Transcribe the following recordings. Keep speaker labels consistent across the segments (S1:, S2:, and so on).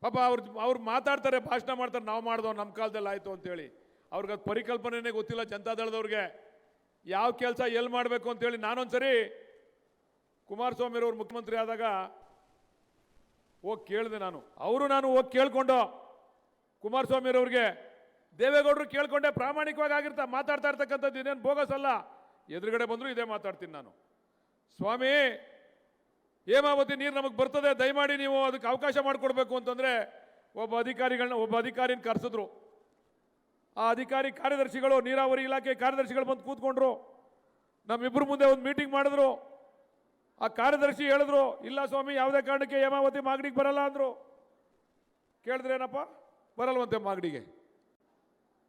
S1: ಪಾಪ ಅವ್ರು ಮಾತಾಡ್ತಾರೆ, ಭಾಷಣ ಮಾಡ್ತಾರೆ, ನಾವು ಮಾಡ್ದೋ ನಮ್ಮ ಕಾಲದಲ್ಲಿ ಆಯಿತು ಅಂತೇಳಿ. ಅವ್ರಿಗೆ ಅದು ಪರಿಕಲ್ಪನೆನೇ ಗೊತ್ತಿಲ್ಲ ಜನತಾದಳದವ್ರಿಗೆ, ಯಾವ ಕೆಲಸ ಎಲ್ಲಿ ಮಾಡಬೇಕು ಅಂತೇಳಿ. ನಾನೊಂದ್ಸರಿ ಕುಮಾರಸ್ವಾಮಿರವ್ರು ಮುಖ್ಯಮಂತ್ರಿ ಆದಾಗ ಹೋಗಿ ಕೇಳಿದೆ, ನಾನು ಹೋಗಿ ಕೇಳ್ಕೊಂಡು ಕುಮಾರಸ್ವಾಮಿರವ್ರಿಗೆ, ದೇವೇಗೌಡರು ಕೇಳ್ಕೊಂಡೆ, ಪ್ರಾಮಾಣಿಕವಾಗಿ ಮಾತಾಡ್ತಾ ಇರ್ತಕ್ಕಂಥದ್ದು ಇದೇನು ಬೋಗಸ್ ಅಲ್ಲ. ಎದುರುಗಡೆ ಬಂದರೂ ಇದೇ ಮಾತಾಡ್ತೀನಿ ನಾನು. ಸ್ವಾಮಿ, ಹೇಮಾವತಿ ನೀರು ನಮಗೆ ಬರ್ತದೆ, ದಯಮಾಡಿ ನೀವು ಅದಕ್ಕೆ ಅವಕಾಶ ಮಾಡಿಕೊಡ್ಬೇಕು ಅಂತಂದರೆ ಒಬ್ಬ ಅಧಿಕಾರಿನ ಕರೆಸಿದ್ರು. ಆ ಅಧಿಕಾರಿ ಕಾರ್ಯದರ್ಶಿಗಳು, ನೀರಾವರಿ ಇಲಾಖೆ ಕಾರ್ಯದರ್ಶಿಗಳು ಬಂದು ಕೂತ್ಕೊಂಡ್ರು. ನಮ್ಮಿಬ್ಬರು ಮುಂದೆ ಒಂದು ಮೀಟಿಂಗ್ ಮಾಡಿದ್ರು. ಆ ಕಾರ್ಯದರ್ಶಿ ಹೇಳಿದ್ರು, ಇಲ್ಲ ಸ್ವಾಮಿ, ಯಾವುದೇ ಕಾರಣಕ್ಕೆ ಹೇಮಾವತಿ ಮಾಗಡಿಗೆ ಬರಲ್ಲ ಅಂದರು. ಕೇಳಿದ್ರೇನಪ್ಪ, ಬರಲ್ವಂತೆ ಮಾಗಡಿಗೆ.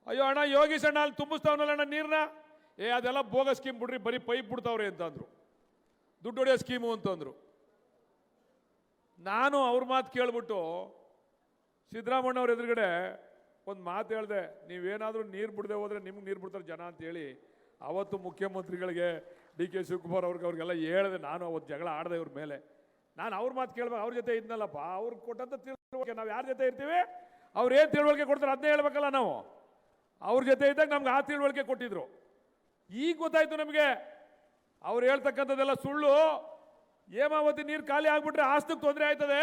S1: ಅಯ್ಯೋ ಅಣ್ಣ, ಯೋಗೀಶ್ ಅಣ್ಣ ಅಲ್ಲಿ ತುಂಬಿಸ್ತಾವನಲ್ಲ ಅಣ್ಣ ನೀರನ್ನ, ಅದೆಲ್ಲ ಬೋಗ ಸ್ಕೀಮ್ ಬಿಡ್ರಿ, ಬರೀ ಪೈಪ್ ಬಿಡ್ತಾವ್ರೆ ಅಂತಂದ್ರು. ದುಡ್ಡು ಹೊಡೆಯೋ ಸ್ಕೀಮು ಅಂತಂದ್ರು. ನಾನು ಅವ್ರ ಮಾತು ಕೇಳ್ಬಿಟ್ಟು ಸಿದ್ದರಾಮಣ್ಣವ್ರ ಎದುರುಗಡೆ ಒಂದು ಮಾತು ಹೇಳಿದೆ, ನೀವೇನಾದರೂ ನೀರು ಬಿಡದೆ ಹೋದರೆ ನಿಮ್ಗೆ ನೀರು ಬಿಡ್ತಾರೆ ಜನ ಅಂತೇಳಿ. ಅವತ್ತು ಮುಖ್ಯಮಂತ್ರಿಗಳಿಗೆ, DK ಶಿವಕುಮಾರ್ ಅವ್ರಿಗೆಲ್ಲ ಹೇಳಿದೆ. ನಾನು ಅವತ್ತು ಜಗಳ ಆಡದೆ ಇವ್ರ ಮೇಲೆ. ನಾನು ಅವ್ರ ಮಾತು ಕೇಳ್ಬೇಕು, ಅವ್ರ ಜೊತೆ ಇದ್ನಲ್ಲಪ್ಪ, ಅವ್ರು ಕೊಟ್ಟಂತ ತಿಳುವಳಿಕೆ, ನಾವು ಯಾರ ಜೊತೆ ಇರ್ತೀವಿ ಅವ್ರು ಏನು ತಿಳುವಳಿಕೆ ಕೊಡ್ತಾರೆ ಅದನ್ನೇ ಹೇಳ್ಬೇಕಲ್ಲ ನಾವು. ಅವ್ರ ಜೊತೆ ಇದ್ದಾಗ ನಮ್ಗೆ ಆ ತಿಳುವಳಿಕೆ ಕೊಟ್ಟಿದ್ರು. ಈಗ ಗೊತ್ತಾಯ್ತು ನಮಗೆ ಅವ್ರು ಹೇಳ್ತಕ್ಕಂಥದ್ದೆಲ್ಲ ಸುಳ್ಳು. ಹೇಮಾವತಿ ನೀರು ಖಾಲಿ ಆಗ್ಬಿಟ್ರೆ ಆಸ್ತಿಗೆ ತೊಂದರೆ ಆಯ್ತದೆ,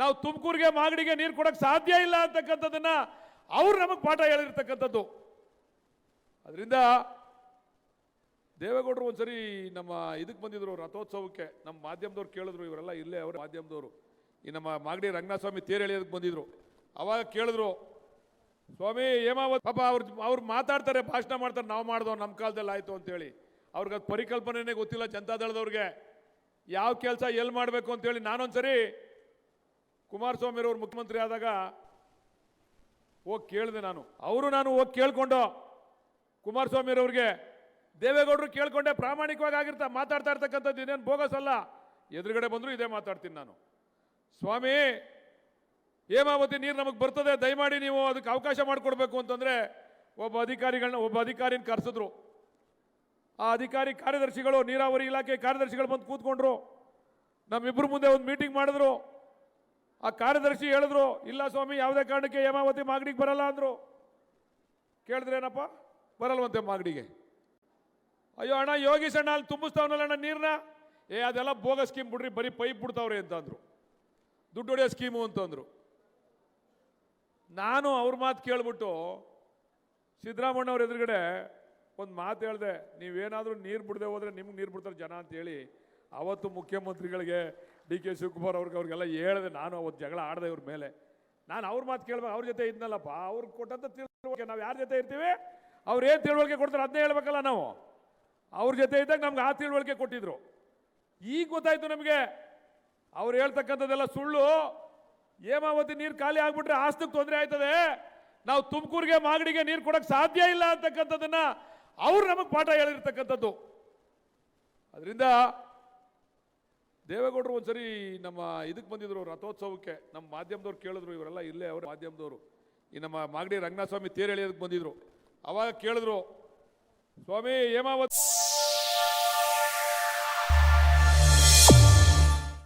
S1: ನಾವು ತುಮಕೂರಿಗೆ ಮಾಗಡಿಗೆ ನೀರು ಕೊಡಕ್ಕೆ ಸಾಧ್ಯ ಇಲ್ಲ ಅಂತಕ್ಕಂಥದ್ದನ್ನ ಅವ್ರು ನಮಗೆ ಪಾಠ ಹೇಳಿರ್ತಕ್ಕಂಥದ್ದು. ಅದರಿಂದ ದೇವೇಗೌಡರು ಒಂದ್ಸರಿ ನಮ್ಮ ಇದಕ್ಕೆ ಬಂದಿದ್ರು, ರಥೋತ್ಸವಕ್ಕೆ. ನಮ್ಮ ಮಾಧ್ಯಮದವ್ರು ಕೇಳಿದ್ರು, ಇವರೆಲ್ಲ ಇಲ್ಲೇ ಅವರ ಮಾಧ್ಯಮದವರು, ಈ ನಮ್ಮ ಮಾಗಡಿ ರಂಗನಾಥ ಸ್ವಾಮಿ ತೇರು ಎಳೆಯೋದಕ್ಕೆ ಬಂದಿದ್ರು. ಅವಾಗ ಕೇಳಿದ್ರು, ಸ್ವಾಮಿ ಹೇಮಾವತಿ, ಪಾಪ ಅವ್ರು ಮಾತಾಡ್ತಾರೆ, ಭಾಷಣ ಮಾಡ್ತಾರೆ, ನಾವು ಮಾಡ್ದೋ ನಮ್ಮ ಕಾಲದಲ್ಲಿ ಆಯಿತು ಅಂತೇಳಿ. ಅವ್ರಿಗೆ ಅದು ಪರಿಕಲ್ಪನೆನೇ ಗೊತ್ತಿಲ್ಲ ಜನತಾದಳದವ್ರಿಗೆ, ಯಾವ ಕೆಲಸ ಎಲ್ಲಿ ಮಾಡಬೇಕು ಅಂತೇಳಿ. ನಾನೊಂದ್ಸರಿ ಕುಮಾರಸ್ವಾಮಿರವ್ರು ಮುಖ್ಯಮಂತ್ರಿ ಆದಾಗ ಹೋಗಿ ಕೇಳಿದೆ, ನಾನು ಹೋಗಿ ಕೇಳ್ಕೊಂಡು ಕುಮಾರಸ್ವಾಮಿರವ್ರಿಗೆ, ದೇವೇಗೌಡರು ಕೇಳ್ಕೊಂಡೆ, ಪ್ರಾಮಾಣಿಕವಾಗಿ ಮಾತಾಡ್ತಾ ಇರ್ತಕ್ಕಂಥದ್ದು ಇದೇನು ಬೋಗಸ್ ಅಲ್ಲ. ಎದುರುಗಡೆ ಬಂದರೂ ಇದೇ ಮಾತಾಡ್ತೀನಿ ನಾನು. ಸ್ವಾಮಿ, ಹೇಮಾವತಿ ನೀರು ನಮಗೆ ಬರ್ತದೆ, ದಯಮಾಡಿ ನೀವು ಅದಕ್ಕೆ ಅವಕಾಶ ಮಾಡಿಕೊಡ್ಬೇಕು ಅಂತಂದರೆ ಒಬ್ಬ ಅಧಿಕಾರಿನ ಕರೆಸಿದ್ರು. ಆ ಅಧಿಕಾರಿ ಕಾರ್ಯದರ್ಶಿಗಳು, ನೀರಾವರಿ ಇಲಾಖೆ ಕಾರ್ಯದರ್ಶಿಗಳು ಬಂದು ಕೂತ್ಕೊಂಡ್ರು. ನಮ್ಮಿಬ್ಬರು ಮುಂದೆ ಒಂದು ಮೀಟಿಂಗ್ ಮಾಡಿದ್ರು. ಆ ಕಾರ್ಯದರ್ಶಿ ಹೇಳಿದ್ರು, ಇಲ್ಲ ಸ್ವಾಮಿ, ಯಾವುದೇ ಕಾರಣಕ್ಕೆ ಹೇಮಾವತಿ ಮಾಗಡಿಗೆ ಬರಲ್ಲ ಅಂದರು. ಕೇಳಿದ್ರೇನಪ್ಪ, ಬರಲ್ವಂತೆ ಮಾಗಡಿಗೆ. ಅಯ್ಯೋ ಅಣ್ಣ, ಯೋಗೀಶ್ ಅಣ್ಣ ಅಲ್ಲಿ ತುಂಬಿಸ್ತಾವನಲ್ಲ ಅಣ್ಣ ನೀರನ್ನ, ಅದೆಲ್ಲ ಬೋಗ ಸ್ಕೀಮ್ ಬಿಡ್ರಿ, ಬರೀ ಪೈಪ್ ಬಿಡ್ತಾವ್ರೆ ಅಂತಂದ್ರು. ದುಡ್ಡು ಹೊಡೆಯೋ ಸ್ಕೀಮು ಅಂತಂದ್ರು. ನಾನು ಅವ್ರ ಮಾತು ಕೇಳ್ಬಿಟ್ಟು ಸಿದ್ದರಾಮಣ್ಣವ್ರ ಎದುರುಗಡೆ ಒಂದು ಮಾತು ಹೇಳಿದೆ, ನೀವೇನಾದರೂ ನೀರು ಬಿಡದೆ ಹೋದರೆ ನಿಮ್ಗೆ ನೀರು ಬಿಡ್ತಾರೆ ಜನ ಅಂತೇಳಿ. ಅವತ್ತು ಮುಖ್ಯಮಂತ್ರಿಗಳಿಗೆ, DK ಶಿವಕುಮಾರ್ ಅವ್ರಿಗೆಲ್ಲ ಹೇಳಿದೆ. ನಾನು ಅವತ್ತು ಜಗಳ ಆಡದೆ ಇವ್ರ ಮೇಲೆ. ನಾನು ಅವ್ರ ಮಾತು ಕೇಳ್ಬೇಕು, ಅವ್ರ ಜೊತೆ ಇದ್ನಲ್ಲಪ್ಪ, ಅವ್ರು ಕೊಟ್ಟಂತ ತಿಳುವಳಿಕೆ, ನಾವು ಯಾರ ಜೊತೆ ಇರ್ತೀವಿ ಅವ್ರು ಏನು ತಿಳುವಳಿಕೆ ಕೊಡ್ತಾರೆ ಅದನ್ನೇ ಹೇಳ್ಬೇಕಲ್ಲ ನಾವು. ಅವ್ರ ಜೊತೆ ಇದ್ದಾಗ ನಮ್ಗೆ ಆ ತಿಳುವಳಿಕೆ ಕೊಟ್ಟಿದ್ರು. ಈಗ ಗೊತ್ತಾಯ್ತು ನಮಗೆ ಅವ್ರು ಹೇಳ್ತಕ್ಕಂಥದ್ದೆಲ್ಲ ಸುಳ್ಳು. ಹೇಮಾವತಿ ನೀರು ಖಾಲಿ ಆಗ್ಬಿಟ್ರೆ ಆಸ್ತಿಗೆ ತೊಂದರೆ ಆಯ್ತದೆ, ನಾವು ತುಮಕೂರಿಗೆ ಮಾಗಡಿಗೆ ನೀರು ಕೊಡಕ್ಕೆ ಸಾಧ್ಯ ಇಲ್ಲ ಅಂತಕ್ಕಂಥದ್ದನ್ನ ಅವ್ರು ನಮಗೆ ಪಾಠ ಹೇಳಿರ್ತಕ್ಕಂಥದ್ದು. ಅದರಿಂದ ದೇವೇಗೌಡರು ಒಂದ್ಸರಿ ನಮ್ಮ ಇದಕ್ಕೆ ಬಂದಿದ್ರು, ರಥೋತ್ಸವಕ್ಕೆ. ನಮ್ಮ ಮಾಧ್ಯಮದವ್ರು ಕೇಳಿದ್ರು, ಇವರೆಲ್ಲ ಇಲ್ಲೇ ಅವರ ಮಾಧ್ಯಮದವರು, ಈ ನಮ್ಮ ಮಾಗಡಿ ರಂಗನಾಥ ಸ್ವಾಮಿ ತೇರು ಎಳೆಯೋದಕ್ಕೆ ಬಂದಿದ್ರು. ಅವಾಗ ಕೇಳಿದ್ರು, ಸ್ವಾಮಿ ಹೇಮಾವತಿ